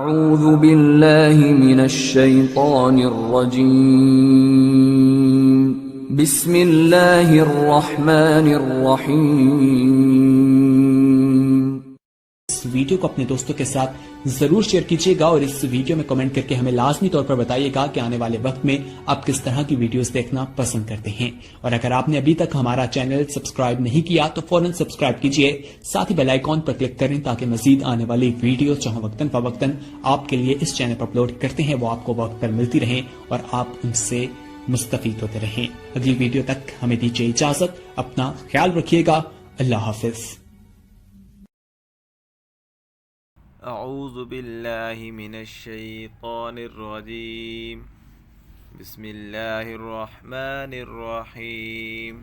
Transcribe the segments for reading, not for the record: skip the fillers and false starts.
أعوذ بالله من الشيطان الرجيم بسم الله الرحمن الرحيم। इस वीडियो को अपने दोस्तों के साथ जरूर शेयर कीजिएगा और इस वीडियो में कमेंट करके हमें लाजमी तौर पर बताइएगा कि आने वाले वक्त में आप किस तरह की वीडियोस देखना पसंद करते हैं। और अगर आपने अभी तक हमारा चैनल सब्सक्राइब नहीं किया तो फौरन सब्सक्राइब कीजिए, साथ ही बेल आइकॉन पर क्लिक करें ताकि मजीद आने वाली वीडियो जहां वक्तन फवक्तन आपके लिए इस चैनल पर अपलोड करते हैं वो आपको वक्त पर मिलती रहें और आप उनसे मुस्तफीद होते रहें। अगली वीडियो तक हमें दीजिए इजाजत, अपना ख्याल रखिएगा। अल्लाह हाफिज। अऊज़ु बिल्लाहि मिनश्शैतानिर्रजीम बिस्मिल्लाहिर्रहमानिर्रहीम।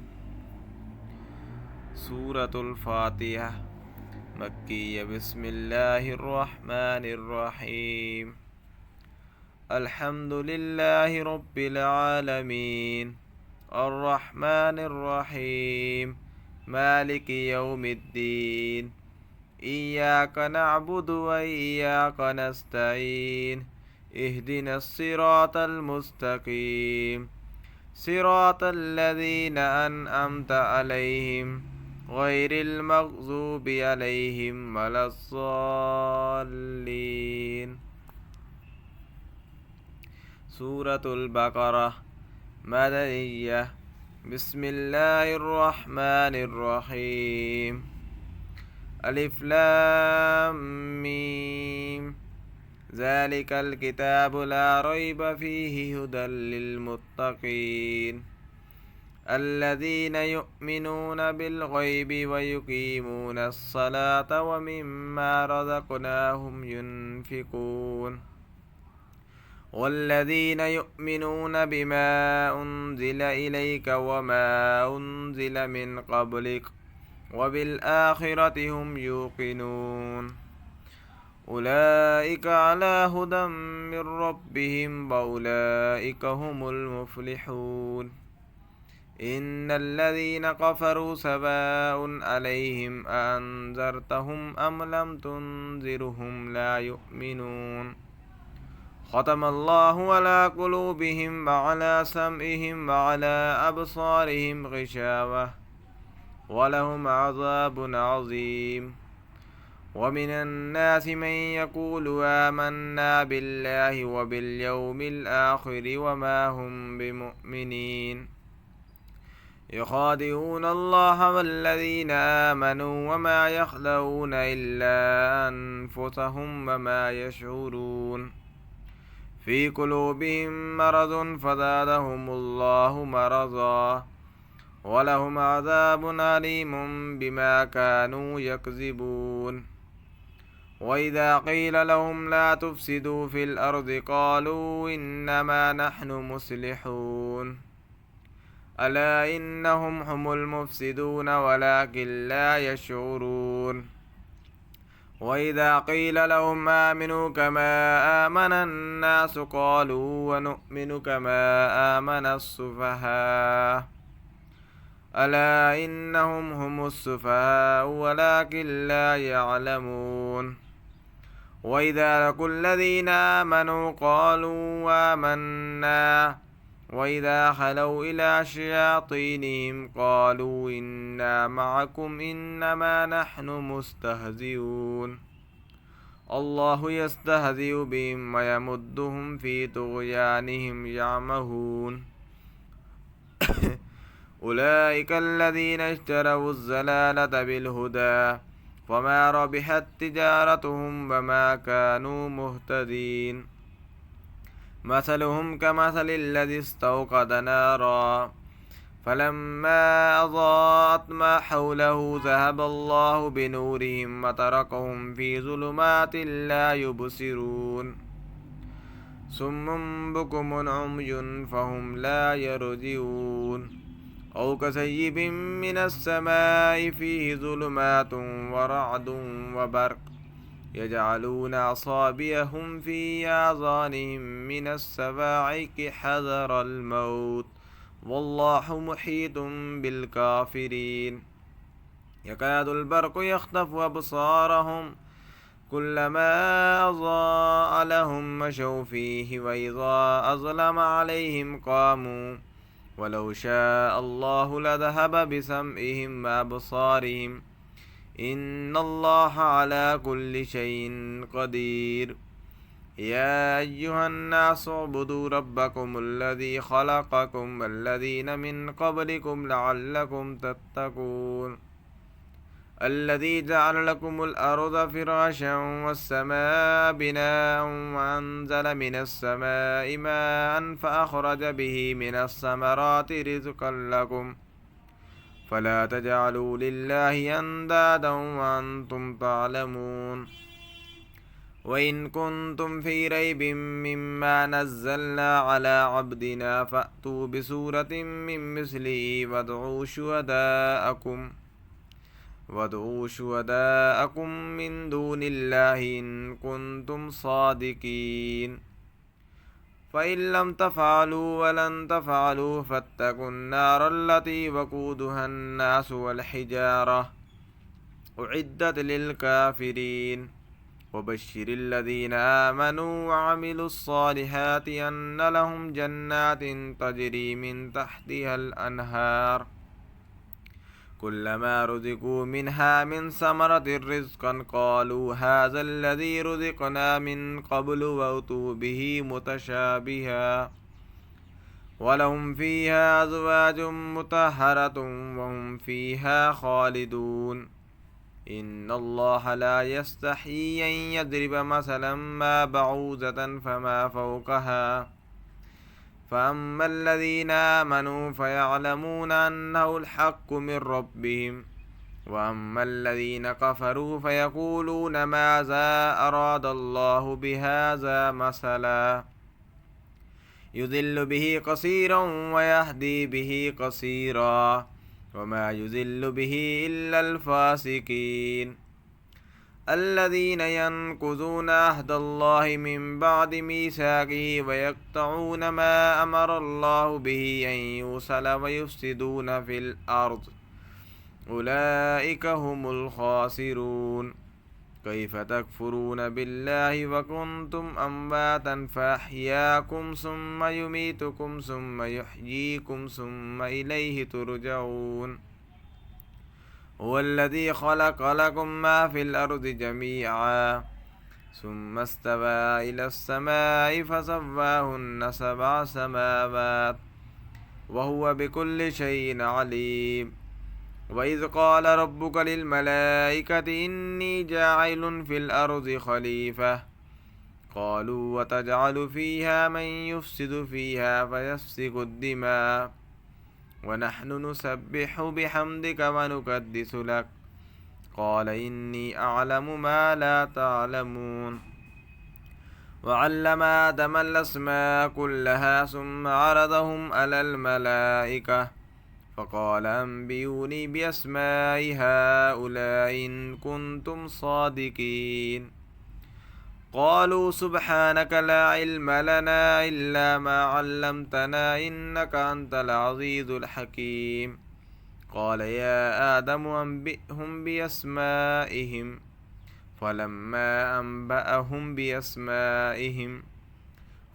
सूरतुल फातिहा मक्किय्या। बिस्मिल्लाहिर्रहमानिर्रहीम। अल्हम्दुलिल्लाहि रब्बिल आलमीन अर्रहमानिर्रहीम मालिकि यौमिद्दीन। इय्याक नअबुदु व इय्याक नस्तईन। इहदिनस सिरातल मुस्तकीम सिरातल लज़ीना अनअमता अलैहिम गैरिल मग़ज़ूबि अलैहिम वलस्साल्लीन। सूरतुल बक़रा मदनिय्या। बिस्मिल्लाहिर्रहमानिर्रहीम। अलिफ लाम मीम ज़ालिकल किताबु ला रैब फ़ीहि हुदल लिलमुत्तक़ीन अल्लज़ीना युमिनूना बिल ग़ैबि व युक़ीमूनस सलाता व मिम्मा रज़क़नाहुम युनफ़िक़ून वल्लज़ीना युमिनूना बिमा उन्ज़िला इलैका व मा उन्ज़िला मिन क़ब्लिक वबिलआखिरति हुम यूक़िनून उलाइका अला हुदम मिर रब्बिहिम व उलाइका हुमुल मुफ़्लिहून। इन्नल्लज़ीना कफ़रू सवाउन अलैहिम अअन्ज़रतहुम अम लम तुनज़िरहुम ला युमिनून। ख़तमल्लाहु अला क़ुलूबिहिम व अला समइहिम व अला अबसारिहिम ग़िशावह वलहुम अज़ाबुन अज़ीम। वमिनन नासि मन यक़ूलु आमन्ना बिल्लाहि व बिल आखिरि व मा हुम बिमुमिनीन। युख़ादिऊन अल्लाह वल्लज़ीना आमनू व मा यख़दऊन इल्ला अन्फुसहुम व मा यशऊरून। फ़ी क़ुलूबिहिम मरज़ुन फ़ज़ादहुमुल्लाहु मरज़ा वलहुम अज़ाबुन अलीमुम बिमा कानू यकज़िबून। वइज़ा क़ील लहुम ला तुफ़सिदू फ़िल अर्ज़ि क़ालू इन्नमा नहनु मुस्लिहून अला इन्नहुम हुमुल मुफ़सिदून वलाकिन ला यशऊरून। वइज़ा क़ील लहुम आमिनू कमा आमनन नासु क़ालू वनुअमिनु कमा आमनस सुफ़हाअ अला इन्नहुम हुमुस सुफ़हाअ वलाकिन ला यअलमून। वइज़ा लक़ुल्लज़ीना आमनू क़ालू आमन्ना वइज़ा ख़लौ इला शयातीनिहिम क़ालू इन्ना मअकुम इन्नमा नहनु मुस्तहज़िऊन। अल्लाहु यस्तहज़िउ बिहिम व यमुद्दुहुम फ़ी तुग़यानिहिम यअमहून। उलाइका अल्लज़ीना इश्तरवुज़ ज़लालता बिलहुदा फ़मा रबिहत तिजारतुहुम व मा कानू मुहतदीन। मसलुहुम कमसलिल्लज़ी इस्तौक़द नारा फलम्मा अज़ाअत मा हौलहु ज़हबल्लाहु बिनूरिहिम व तरकहुम फ़ी ज़ुलुमातिन ला युबसिरून। सुम्मुन बुकुमुन उम्युन फ़हुम ला यरजिऊन। औ कसय्यिबिन मिनस समाइ फ़ीहि ज़ुलुमातुन व रअदुन व बर्क़ यजअलून असाबिअहुम फ़ी आज़ानिहिम मिनस सवाइक़ि हज़रल मौत वल्लाहु मुहीतुन बिल काफ़िरीन। यकादुल बर्क़ु यख़्तफ़ु अबसारहुम कुल्लमा अज़ाअ लहुम मशौ फ़ीहि व इज़ा अज़लम अलैहिम क़ामू वलौ शाअ अल्लाहु लज़हब बिसमइहिम व अबसारिहिम इन्नल्लाहा अला कुल्लि शैइन क़दीर। या अय्युहन्नासु उअ्बुदू रब्बकुमुल्लज़ी ख़लक़कुम वल्लज़ीना मिन क़ब्लिकुम लअल्लकुम तत्तक़ून। अल्लज़ी जअल लकुमुल अर्ज़ फ़िराशं वस्समाअ बिनाअन वअन्ज़ल मिनस्समाइ माअन फ़अख़रज बिही मिनस्समराति रिज़्क़न लकुम फ़ला तजअलू लिल्लाहि अंदादन वअन्तुम तअलमून। वइन कुन्तुम फ़ी रैबिम मिम्मा नज़्ज़लना अला अब्दिना फ़अतू बिसूरतिम मिन मिस्लिही वदऊ शुहदाअकुम मिन दूनिल्लाहि इन कुन्तुम सादिकीन। फ़इन लम तफ़अलू वलन तफ़अलू फ़त्तक़ुन्नार अल्लती वक़ूदुहन्नासु वल हिजारह उइद्दत लिलकाफ़िरीन। वबश्शिरिल्लज़ीना आमनू वअमिलुस्सालिहाति अन्न लहुम जन्नातिन तजरी मिन तहतिहल अनहार कुल्लमा रुज़िक़ू मिनहा मिन समरतिर रिज़्क़न क़ालू हाज़ल्लज़ी रुज़िक़ना मिन क़ब्लु वअतू बिही मुतशाबिहा वलहुम फ़ीहा अज़वाजुम मुतहहरतुम वहुम फ़ीहा ख़ालिदून। इन्नल्लाहा ला यस्तही अन यज़रिब मसलन मा बऊज़तन फमा फ़ौक़हा फ़अम्मल्लज़ीना आमनू फ़यअलमून अन्नहुल हक़्क़ु मिन रब्बिहिम वअम्मल्लज़ीना कफ़रू फ़यक़ूलून माज़ा अरादल्लाहु बिहाज़ा मसला युज़िल्लु बिही कसीरन वयहदी बिही कसीरा वमा युज़िल्लु बिही इल्लल फ़ासिकीन। अल्लज़ीना यनकुज़ूना अहदल्लाहि मिन बअदि मीसाक़िही वयक़तऊन मा अमरल्लाहु बिही अन यूसल वयुफ़्सिदूना फ़िल अर्ज़ उलाइका हुमुल ख़ासिरून। कैफ़ तकफ़ुरून बिल्लाहि वकुन्तुम अम्वातन फ़अह्याकुम सुम्मा युमीतुकुम सुम्मा युह्यीकुम सुम्मा इलैहि तुरजऊन। हुवल्लज़ी ख़लक़ लकुम मा फ़िल अर्ज़ि जमीअन सुम्मा इस्तवा इलस्समाइ फ़सव्वाहुन्ना सबअ समावात वहुव बिकुल्लि शैइन अलीम। वइज़ क़ाल रब्बुक लिल मलाइकति इन्नी जाइलुन फ़िल अर्ज़ि ख़लीफ़ह क़ालू वतजअलु फ़ीहा मन युफ़्सिदु फ़ीहा फ़यस्फ़िकु द्दिमाअ वनहनु नुसब्बिहु बिहम्दिक वनुक़द्दिसु लक क़ाल इन्नी अअलमु मा ला तअलमून। वअल्लम आदमल अस्माअ कुल्लहा सुम्मा अरदहुम अलल मलाइका फ़क़ाल अंबिऊनी बिअस्माइ हाउलाइ इन कुन्तुम सादिकीन। क़ालू सुब्हानक ला इल्म लना इल्ला मा अल्लमतना इन्नका अंतल अज़ीज़ुल हकीम। क़ाल या आदम अंबिअहुम बिअस्माइहिम फ़लम्मा अंबअहुम बिअस्माइहिम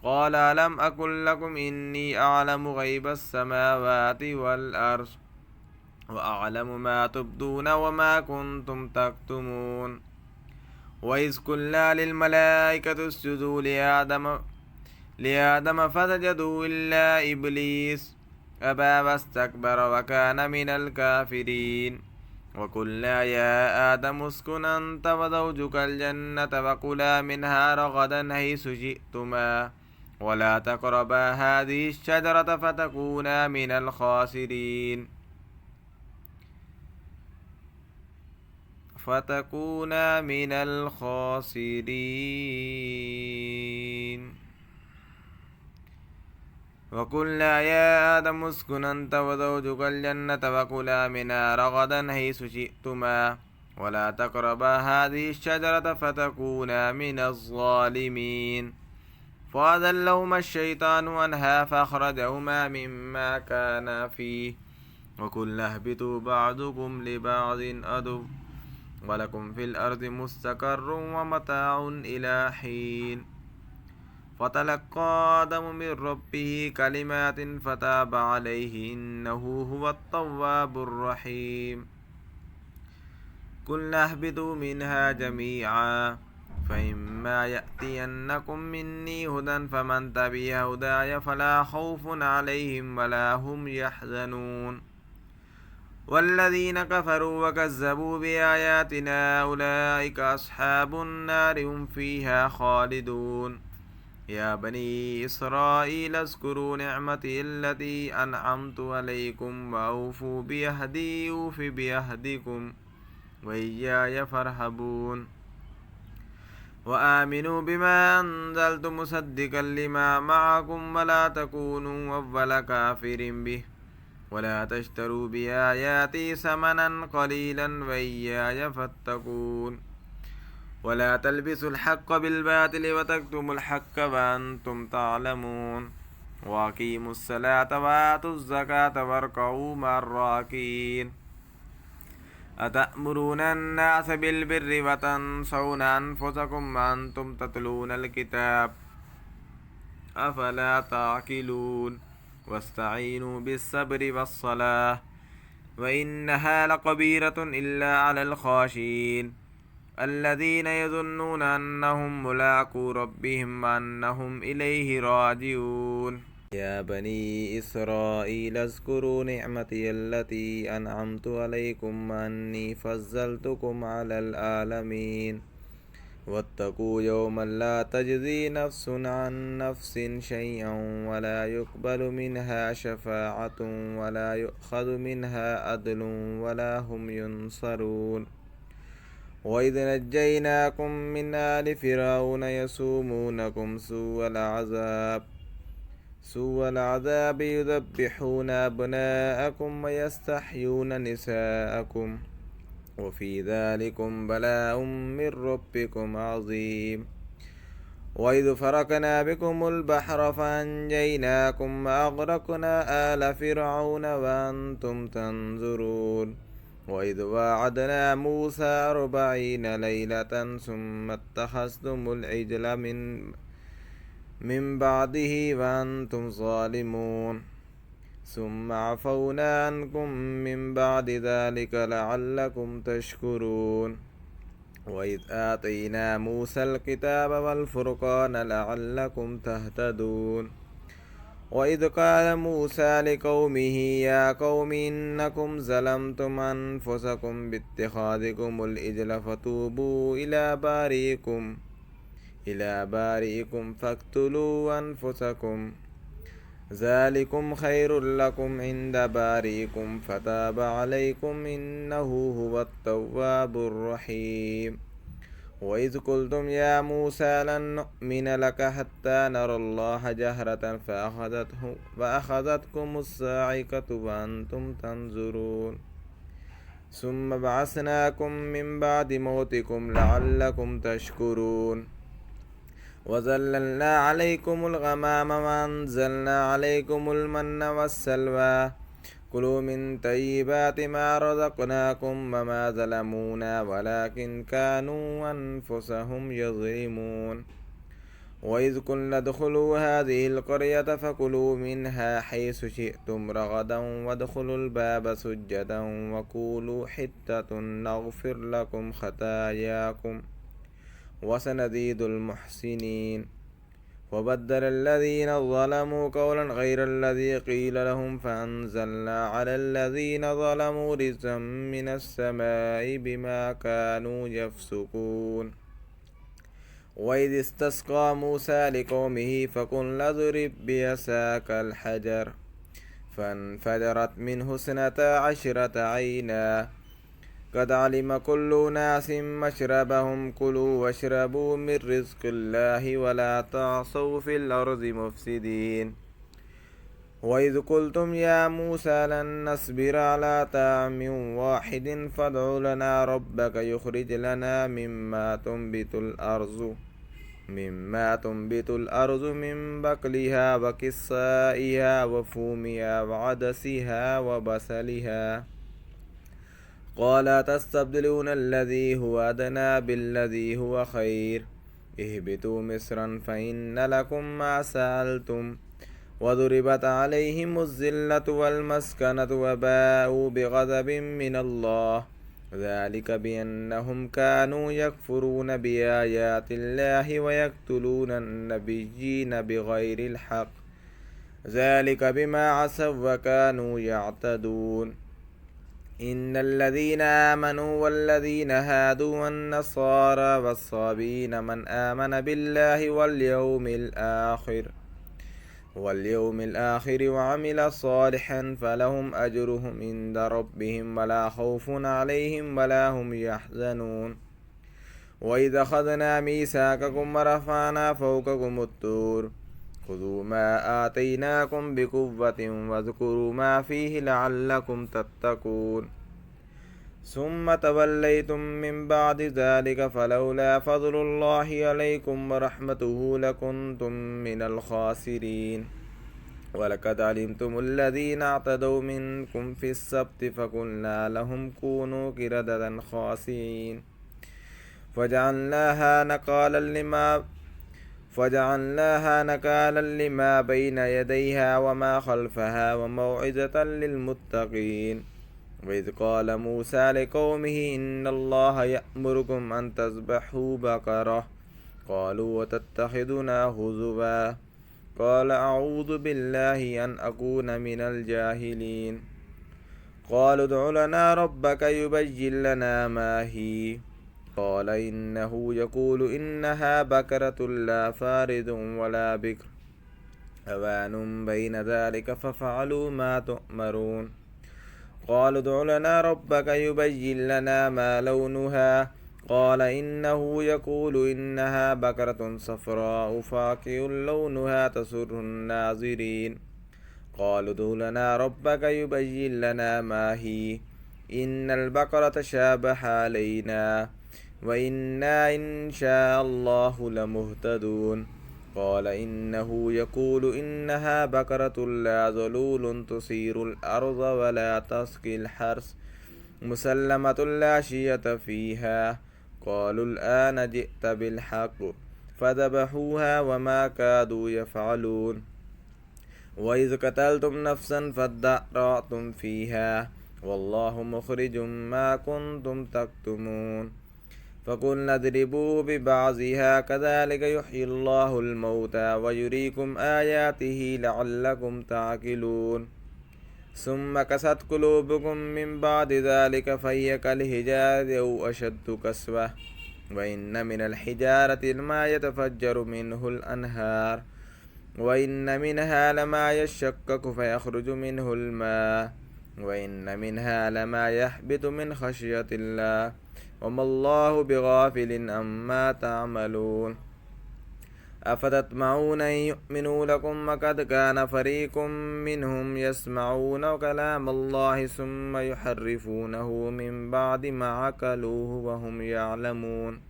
क़ाल अलम अक़ुल लकुम इन्नी अअलमु ग़ैबस समावाति वल अर्ज़ व अअलमु मा तुब्दून व मा कुन्तुम तक्तुमून। वइज़ क़ुल्ना लिल मलाइकति उसजुदू लिआदम फसजदू इल्ला इब्लीस अबा वस्तकबर व कान मिनल काफ़िरीन। वक़ुल्ना या आदम उस्कुन अन्त व ज़ौजुकल जन्नत व कुला मिन्हा रग़दन हैसु शिअ्तुमा वला तक़रबा हाज़िहि अश्शजरत फ़तकूना मिनल ख़ासिरीन। वक़ुल्ना या आदम उस्कुन अन्त व ज़ौजुकल जन्नत व कुला मिन्हा रग़दन हैसु शिअ्तुमा वला तक़रबा हाज़िहि अश्शजरत फ़तकूना मिनज़्ज़ालिमीन। फ़अज़ल्लहुमा अश्शैतानु अन्हा फ़अख़रजहुमा मिम्मा काना फ़ीह वक़ुल्ना इहबितू बअदुकुम लिबअदिन अदुव्व ولكم في الأرض مستقر ومتاع إلى حين فتلقى آدم من ربه كلمات فتاب عليه إنه هو التواب الرحيم قلنا اهبطوا منها جميعا فإما يأتينكم مني هدى فمن تبع هداي فلا خوف عليهم ولا هم يحزنون والذين كفروا وكذبوا بآياتنا أولئك أصحاب النار هم فيها خالدون يا بني إسرائيل اذكروا نعمتي التي أنعمت عليكم وأوفوا بعهدي أوف بعهدكم وإياي فارهبون وآمنوا بما أنزلت مصدقا لما معكم ولا تكونوا أول كافر به ولا تشتروا بآياتي ثمنا قليلا وإياي فاتقون ولا تلبسوا الحق بالباطل وتكتموا الحق وأنتم تعلمون وأقيموا الصلاة وآتوا الزكاة واركعوا مع الراكعين أتأمرون الناس بالبر وتنسون أنفسكم وأنتم تتلون الكتاب أفلا تعقلون واستعينوا بالصبر والصلاة وإنها لكبيرة إلا على الخاشعين الذين يظنون أنهم ملاقو ربهم وأنهم إليه راجعون يا بني إسرائيل اذكروا نعمتي التي أنعمت عليكم وأني فضلتكم على العالمين واتقوا يوما لا تجزي نفس عن نفس شيئا ولا يقبل منها شفاعة ولا يؤخذ منها عدل ولا هم ينصرون وإذ نجيناكم من آل فرعون يسومونكم سوء العذاب يذبحون أبناءكم ويستحيون نساءكم وفي ذلكم بلاء من ربكم عظيم وإذ فرقنا بكم البحر فأنجيناكم وأغرقنا آل فرعون وأنتم تنظرون وإذ واعدنا موسى 40 ليلة ثم اتخذتم العجل من بعده وأنتم ظالمون ثم عفونا عنكم من بعد ذلك لعلكم تشكرون وإذ آتينا موسى الكتاب والفرقان لعلكم تهتدون وإذ قال موسى لقومه يا قوم إنكم ظلمتم أنفسكم باتخاذكم العجل فتوبوا إلى بارئكم فاقتلوا أنفسكم ذلكم خير لكم عند بارئكم فتاب عليكم إنه هو التواب الرحيم وإذ قلتم يا موسى لن نؤمن لك حتى نرى الله جهرة فأخذتكم الصاعقة وأنتم تنظرون ثم بعثناكم من بعد موتكم لعلكم تشكرون وظللنا عليكم الغمام وأنزلنا عليكم المن والسلوى كلوا من طيبات ما رزقناكم وما ظلمونا ولكن كانوا أنفسهم يظلمون وإذ قلنا ادخلوا هذه القرية فكلوا منها حيث شئتم رغدا وادخلوا الباب سجدا وقولوا حتة نغفر لكم خطاياكم وسنزيد المحسنين وبدل الذين ظلموا قولا غير الذي قيل لهم فأنزلنا على الذين ظلموا رجزا من السماء بما كانوا يفسقون وإذ استسقى موسى لقومه فقلنا اضرب بعصاك الحجر فانفجرت منه 12 عينا قد علم كل ناس مشربهم كلوا واشربوا من رزق الله ولا تعصوا في الأرض مفسدين وإذ قلتم يا موسى لن نصبر على طعام واحد فادع لنا ربك يخرج لنا مما تنبت الأرض من بقلها وكسائها وفومها وعدسها وبصلها قال تستبدلون الذي هو أدنى بالذي هو خير اهبطوا مصرا فإن لكم ما سألتم وضربت عليهم الذلة والمسكنة وباءوا بغضب من الله ذلك بأنهم كانوا يكفرون بآيات الله ويقتلون النبيين بغير الحق ذلك بما عصوا وكانوا يعتدون إن الذين آمنوا والذين هادوا والنصارى والصابين من آمن بالله واليوم الآخر وعمل صالحا فلهم أجرهم عند ربهم ولا خوف عليهم ولا هم يحزنون وإذا أخذنا ميثاقكم ورفعنا فوقكم الطور خذوا ما آتيناكم بقوة واذكروا ما فيه لعلكم تتقون ثم توليتم من بعد ذلك فلولا فضل الله عليكم ورحمته لكنتم من الخاسرين ولقد علمتم الذين اعتدوا منكم في السبت فقلنا لهم كونوا قردة خاسئين فجعلناها نكالا لما بين يديها وما خلفها وموعظة للمتقين وإذ قال موسى لقومه إن الله يأمركم أن تذبحوا بقرة قالوا وتتخذنا هزوا قال أعوذ بالله أن أكون من الجاهلين قالوا ادع لنا ربك يبين لنا ما هي قال إنه يقول إنها بقرة لا فارض ولا بكر أوان بين ذلك ففعلوا ما تؤمرون قالوا ادع لنا ربك يبين لنا ما لونها قال إنه يقول إنها بقرة صفراء فاقع لونها تسر الناظرين قالوا ادع لنا ربك يبين لنا ما هي إن البقرة شابه علينا وإنا إن شاء الله لمهتدون قال إنه يقول إنها بقرة لا ذلول تثير الأرض ولا تسقي الحرث مسلمة لا شية فيها قالوا الآن جئت بالحق فذبحوها وما كادوا يفعلون وإذ قتلتم نفسا فادارأتم فيها والله مخرج ما كنتم تكتمون فقلنا اضربوا ببعضها كذلك يحيي الله الموتى ويريكم آياته لعلكم تعقلون ثم قست قلوبكم من بعد ذلك فهي كالحجارة أو أشد قسوة وإن من الحجارة لما يتفجر منه الأنهار وإن منها لما يشقق فيخرج منه الماء وإن منها لما يهبط من خشية الله وما الله بغافل عما تعملون أفتطمعون أن يؤمنوا لكم وقد كان فريق منهم يسمعون كلام الله ثم يحرفونه من بعد ما عقلوه وهم يعلمون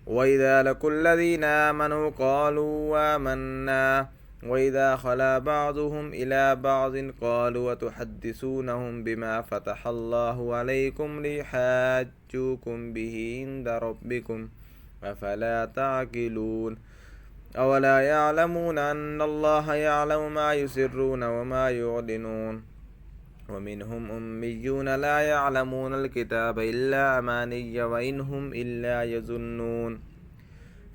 وإذا لقوا الذين آمنوا قالوا آمنا وإذا خلا بعضهم إلى بعض قالوا وتحدثونهم بما فتح الله عليكم ليحاجوكم به عند ربكم أفلا تعقلون أولا يعلمون أن الله يعلم ما يسرون وما يعلنون ومنهم أميون لا يعلمون الكتاب إلا أماني وإن هم إلا يظنون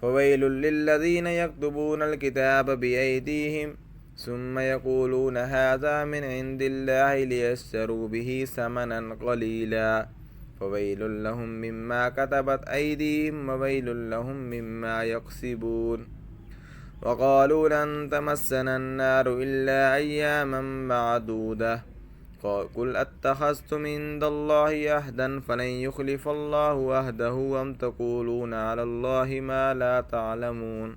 فويل للذين يكتبون الكتاب بأيديهم ثم يقولون هذا من عند الله ليشتروا به ثمنا قليلا فويل لهم مما كتبت أيديهم وويل لهم مما يكسبون وقالوا لن تمسنا النار إلا أياما معدودة قل أتخذتم عند الله عهدا فلن يخلف الله عهده أم تقولون على الله ما لا تعلمون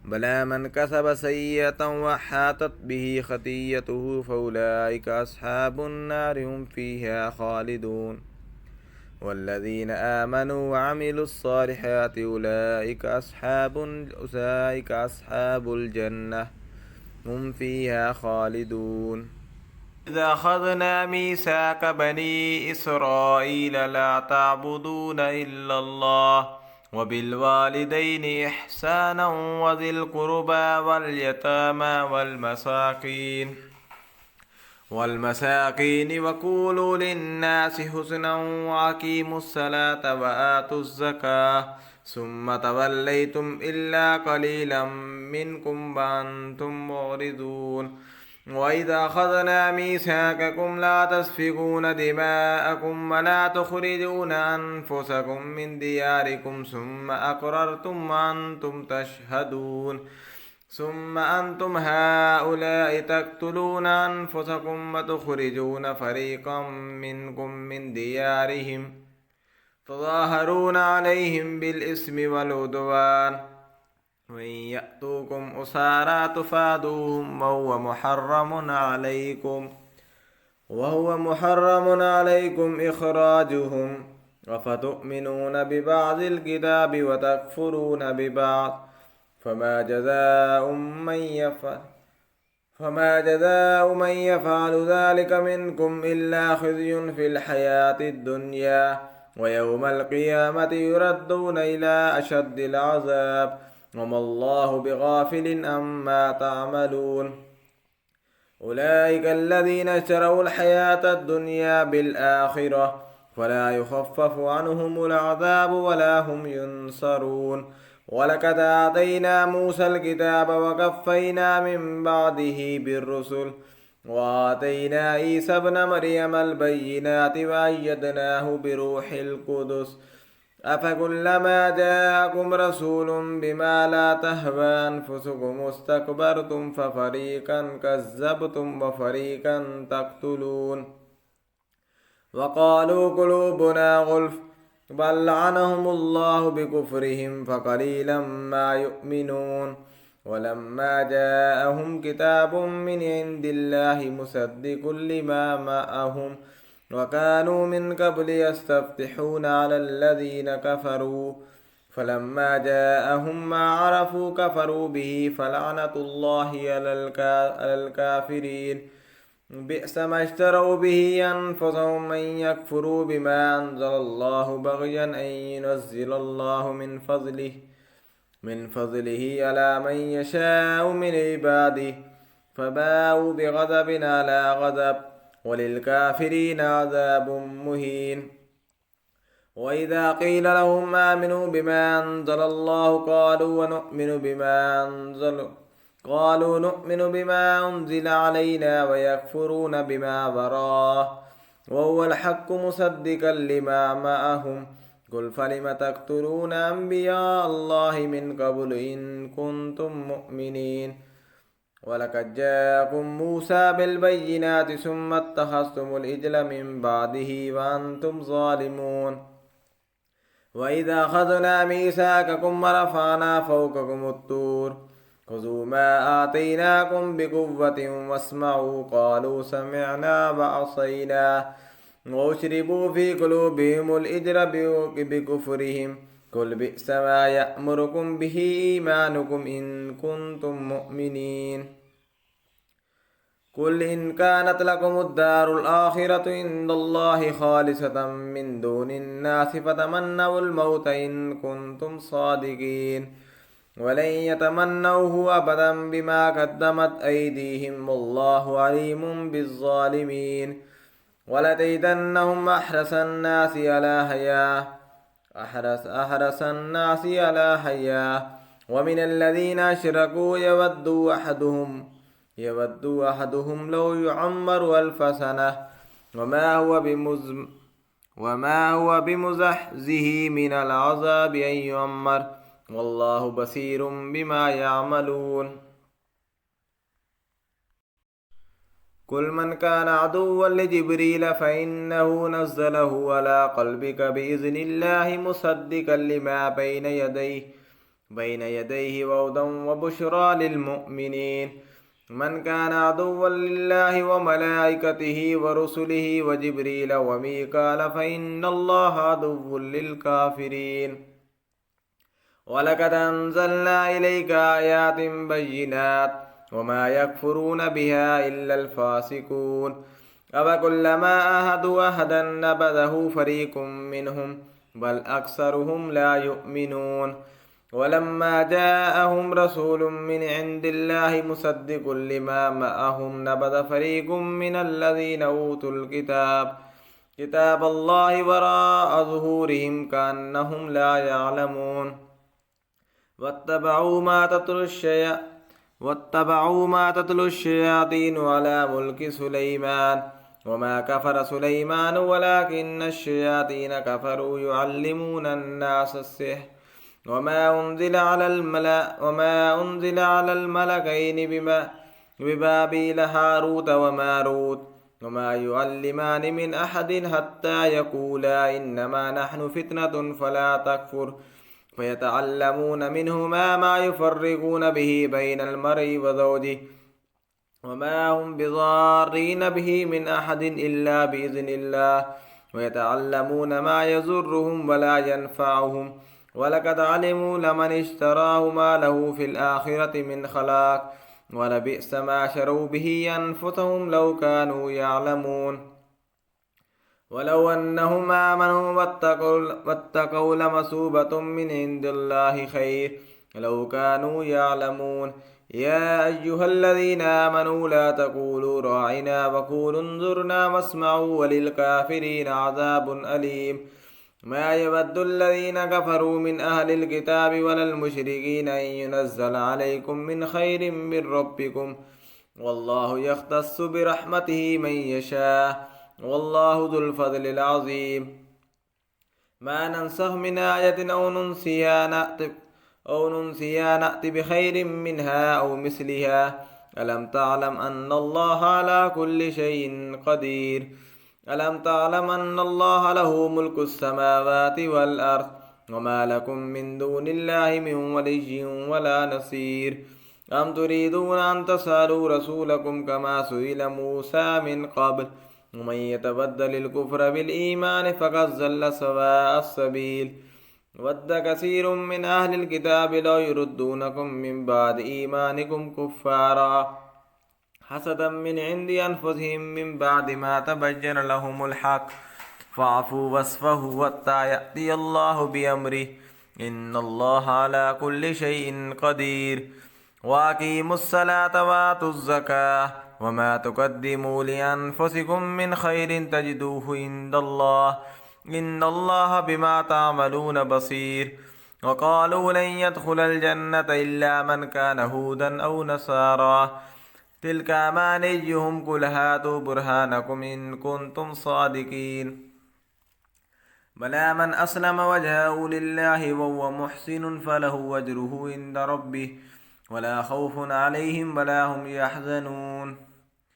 بلى من كسب سيئة وحاطت به خطيئته فأولئك أصحاب النار هم فيها خالدون والذين آمنوا وعملوا الصالحات أولئك أصحاب الجنة هم فيها خالدون إذا أخذنا ميثاق بني إسرائيل لا تعبدون إلا الله وبالوالدين إحسانا وذي القربى واليتامى والمساكين وقولوا للناس حسنا وأقيموا الصلاة وآتوا الزكاة ثم توليتم إلا قليلا منكم وأنتم معرضون وإذا أخذنا ميثاقكم لا تسفكون دماءكم ولا تخرجون أنفسكم من دياركم ثم أقررتم وأنتم تشهدون ثم أنتم هؤلاء تقتلون أنفسكم وتخرجون فريقا منكم من ديارهم تظاهرون عليهم بالإثم والعدوان وإن يأتوكم أسارى تفادوهم وهو محرم عليكم إخراجهم أفتؤمنون ببعض الكتاب وتكفرون ببعض فما جزاء من يفعل ذلك منكم إلا خزي في الحياة الدنيا ويوم القيامة يردون إلى أشد العذاب وما الله بغافل عما تعملون أولئك الذين اشتروا الحياة الدنيا بالآخرة فلا يخفف عنهم العذاب ولا هم ينصرون ولقد آتينا موسى الكتاب وكفينا من بعده بالرسل وآتينا عيسى ابن مريم البينات وأيدناه بروح القدس أفكلما جاءكم رسول بما لا تهوى أنفسكم استكبرتم ففريقا كذبتم وفريقا تقتلون وقالوا قلوبنا غلف بل لعنهم الله بكفرهم فقليلا ما يؤمنون ولما جاءهم كتاب من عند الله مصدق لما معهم وكانوا من قبل يستفتحون على الذين كفروا فلما جاءهم ما عرفوا كفروا به فلعنة الله على الكافرين بئس ما اشتروا به أنفسهم أن يكفروا بما أنزل الله بغيا أن ينزل الله من فضله على من يشاء من عباده فباءوا بغضب على غضب وللكافرين عذاب مهين وإذا قيل لهم آمنوا بما أنزل الله قالوا نؤمن بما أنزل علينا ويكفرون بما وراءه وهو الحق مصدقا لما معهم قل فلم تقتلون أنبياء الله من قبل إن كنتم مؤمنين ولقد جاءكم موسى بالبينات ثم اتخذتم العجل من بعده وأنتم ظالمون وإذا أخذنا ميثاقكم ورفعنا فوقكم الطور خذوا ما آتيناكم بقوة واسمعوا قالوا سمعنا وعصينا وأشربوا في قلوبهم العجل بكفرهم قل بئس ما يأمركم به إيمانكم إن كنتم مؤمنين قل إن كانت لكم الدار الآخرة عند الله خالصة من دون الناس فتمنوا الموت إن كنتم صادقين ولن يتمنوه أبدا بما قدمت أيديهم والله عليم بالظالمين ولتجدنهم أحرص الناس على حياة ومن الذين أشركوا يود أحدهم لو يعمر 1000 سنة وما هو بمزحزه من العذاب أن يعمر والله بصير بما يعملون قل من كان عدوا لجبريل فإنه نزله على قلبك بإذن الله مصدقا لما بين يديه وهدى وبشرى للمؤمنين من كان عدوا لله وملائكته ورسله وجبريل وميكال فإن الله عدو للكافرين ولقد أنزلنا إليك آيات بينات وما يكفرون بها إلا الفاسقون أفكلما عاهدوا عهدا نبذه فريق منهم بل أكثرهم لا يؤمنون ولما جاءهم رسول من عند الله مصدق لما معهم نبذ فريق من الذين أوتوا كتاب الله وراء ظهورهم كأنهم لا يعلمون واتبعوا ما تتلو الشياطين على ملك سليمان وما كفر سليمان ولكن الشياطين كفروا يعلمون الناس السحر وما أنزل على الملكين ببابيل هاروت وماروت وما يعلمان من أحد حتى يقولا إنما نحن فتنة فلا تكفر فيتعلمون منهما ما يفرقون به بين المرء وزوجه وما هم بضارين به من أحد إلا بإذن الله ويتعلمون ما يضرهم ولا ينفعهم ولقد علموا لمن اشتراه ما له في الآخرة من خلاق ولبئس ما شروا به أنفسهم لو كانوا يعلمون ولو أنهم آمنوا واتقوا لمثوبة من عند الله خير لو كانوا يعلمون يا أيها الذين آمنوا لا تقولوا راعنا وقولوا انظرنا واسمعوا وللكافرين عذاب أليم ما يود الذين كفروا من أهل الكتاب ولا المشركين أن ينزل عليكم من خير من ربكم والله يختص برحمته من يشاء والله ذو الفضل العظيم ما ننسخ من آية أو ننسيها نأتي بخير منها أو مثلها ألم تعلم أن الله على كل شيء قدير ألم تعلم أن الله له ملك السماوات والأرض وما لكم من دون الله من ولي ولا نصير أم تريدون أن تسألوا رسولكم كما سئل موسى من قبل ومن يتبدل الكفر بالإيمان فقد ضل سواء السبيل ود كثير من أهل الكتاب لو يردونكم من بعد إيمانكم كفارا حسدا من عند أنفسهم من بعد ما تبين لهم الحق فاعفوا واصفحوا حتى يأتي الله بأمره إن الله على كل شيء قدير وأقيموا الصلاة وآتوا الزكاة وما تقدموا لأنفسكم من خير تجدوه عند الله إن الله بما تعملون بصير وقالوا لن يدخل الجنة إلا من كان هودا أو نصارى تلك أمانيهم قل هاتوا برهانكم إن كنتم صادقين بلى من أسلم وجهه لله وهو محسن فله أجره عند ربه ولا خوف عليهم ولا هم يحزنون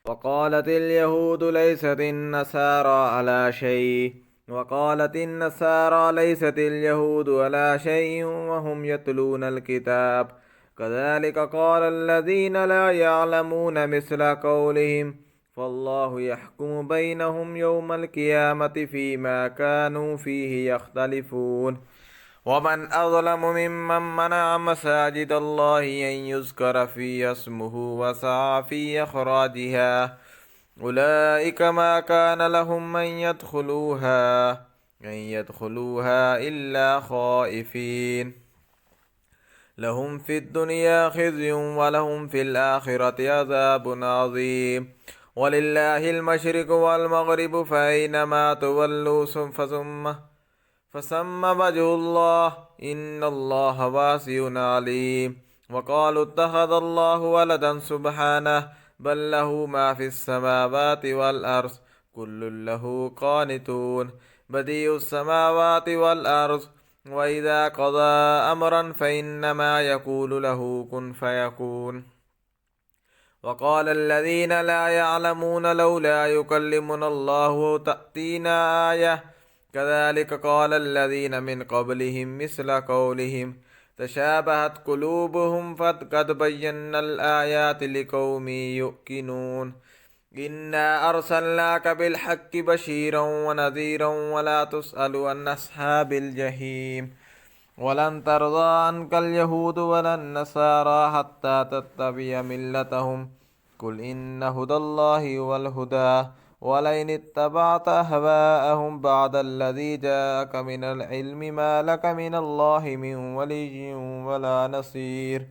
وقالت اليهود ليست النصارى على شيء وقالت النصارى ليست اليهود على شيء وهم يتلون الكتاب كذلك قال الذين لا يعلمون مثل قولهم فالله يحكم بينهم يوم القيامة فيما كانوا فيه يختلفون ومن أظلم ممن منع مساجد الله أن يذكر فيها اسمه وسعى في إخراجها أولئك ما كان لهم أن يدخلوها إلا خائفين لهم في الدنيا خزي ولهم في الآخرة عذاب عظيم ولله المشرق والمغرب فأينما تولوا فثم وجه الله إن الله واسع عليم وقالوا اتخذ الله ولدا سبحانه بل له ما في السماوات والأرض كل له قانتون بديع السماوات والأرض وإذا قضى أمرا فإنما يقول له كن فيكون وقال الذين لا يعلمون لولا يكلمنا الله تأتينا آية كذلك قال الذين من قبلهم مثل قولهم تشابهت قلوبهم فقد بينا الآيات لقوم يؤقنون إنا أرسلناك بالحق بشيرا ونذيرا ولا تسأل عن أصحاب الجحيم वलन तरदा अन्कल यहूद वलन नसारा हत्ता तत्तबिया मिल्लतहुम कुल इन्न हुदल्लाहि वल हुदा वलइन इत्तबअत हवाअहुम बअदल्लज़ी जाअक मिनल इल्मि मा लक मिनल्लाहि मिन वलिय्यिन वला नसीर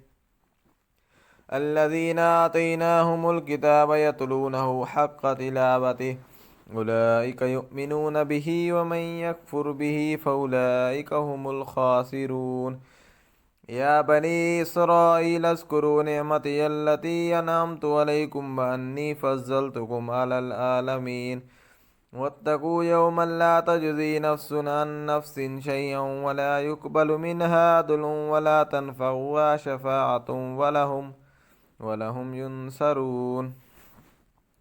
الذين آتيناهم الكتاب يتلونه حق تلاوته أولئك يؤمنون به ومن يكفر به فأولئك هم الخاسرون يا بني إسرائيل اذكروا نعمتي التي أنعمت عليكم وأني فضلتكم على العالمين واتقوا يوما لا تجزي نفس عن نفس شيئا ولا يقبل منها عدل ولا تنفعها شفاعة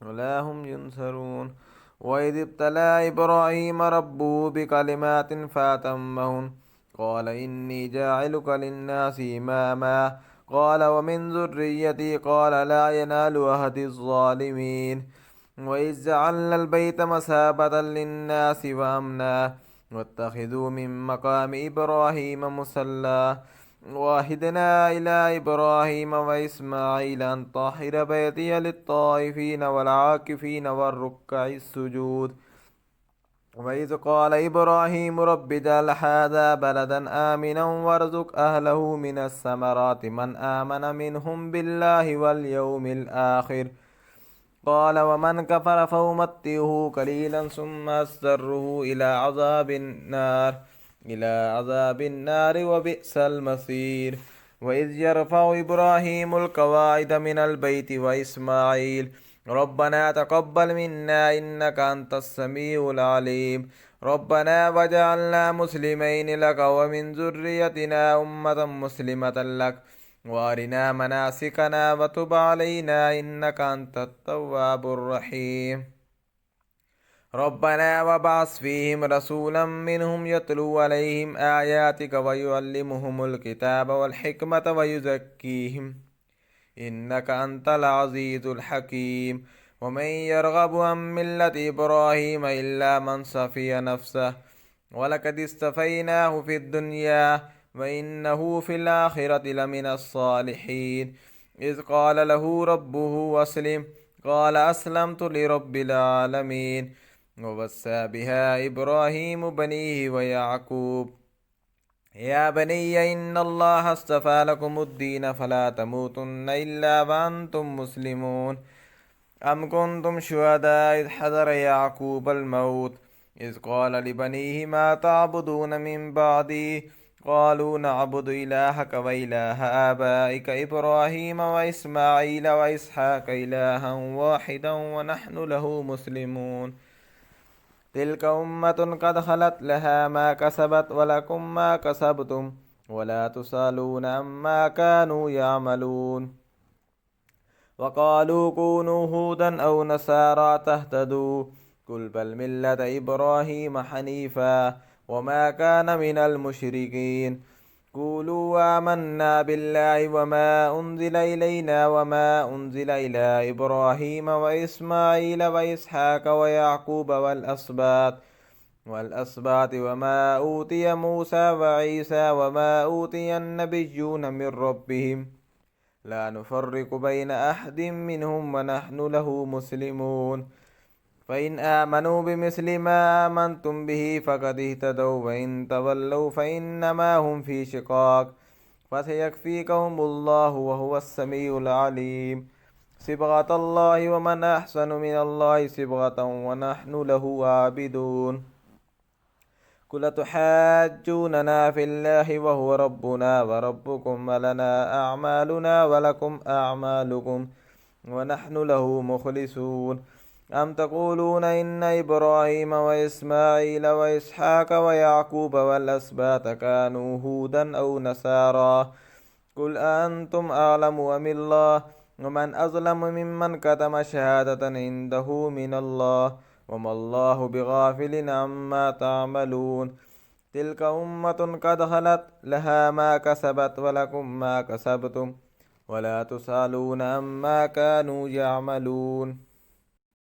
ولهم ينصرون وإذ ابتلى إبراهيم ربه بكلمات فأتمهن قال إني جاعلك للناس إماما قال ومن ذريتي قال لا ينال عهد الظالمين وإذ جعلنا البيت مثابة للناس وأمنا واتخذوا من مقام إبراهيم مصلى وعهدنا إلى إبراهيم وإسماعيل أن طهر بيتي للطائفين والعاكفين والركع السجود وإذ قال إبراهيم رب اجعل هذا بلدا آمنا وارزق أهله من الثمرات من آمن منهم بالله واليوم الآخر قال ومن كفر فأمتعه قليلا ثم أضطره إلى عذاب النار وبئس المصير وإذ يرفع إبراهيم القواعد من البيت وإسماعيل ربنا تقبل منا إنك أنت السميع العليم ربنا وجعلنا مسلمين لك ومن ذريتنا أمة مسلمة لك وارنا مناسكنا وتب علينا إنك أنت التواب الرحيم ربنا وابعث فيهم رسولا منهم يتلو عليهم آياتك ويعلمهم الكتاب والحكمة ويزكيهم إنك أنت العزيز الحكيم ومن يرغب عن ملة إبراهيم إلا من صفي نفسه ولقد اصطفيناه في الدنيا وإنه في الآخرة لمن الصالحين إذ قال له ربه أسلم قال أسلمت لرب العالمين ووصى بها إبراهيم بنيه ويعقوب يا بني إن الله اصطفى لكم الدين فلا تموتن إلا وأنتم مسلمون أم كنتم شهداء إذ حضر يعقوب الموت إذ قال لبنيه ما تعبدون من بعدي قالوا نعبد إلهك وإله آبائك إبراهيم وإسماعيل وإسحاق إلها واحدا ونحن له مسلمون تلك أمة قد خلت لها ما كسبت ولكم ما كسبتم ولا تسألون عما كانوا يعملون وقالوا كونوا هودا أو نصارى تهتدوا قل بل ملة إبراهيم حنيفا وما كان من المشركين قولوا آمنا بالله وما أنزل إلينا وما أنزل إلى إبراهيم وإسماعيل وإسحاق ويعقوب والأسباط وما أوتي موسى وعيسى وما أوتي النبيون من ربهم لا نفرق بين أحد منهم ونحن له مسلمون فإن آمنوا بمثل ما آمنتم به فقد اهتدوا وإن تولوا فإنما هم في شقاق فسيكفيكهم الله وهو السميع العليم صبغة الله ومن أحسن من الله صبغة ونحن له عابدون قل تحاجوننا في الله وهو ربنا وربكم ولنا أعمالنا ولكم أعمالكم ونحن له مخلصون أم تقولون إن إبراهيم وإسماعيل وإسحاق ويعقوب والأسباط كانوا هودا أو نصارى قل أنتم أعلم أم الله ومن أظلم ممن كتم شهادة عنده من الله وما الله بغافل عما تعملون تلك أمة قد خلت لها ما كسبت ولكم ما كسبتم ولا تسألون عما كانوا يعملون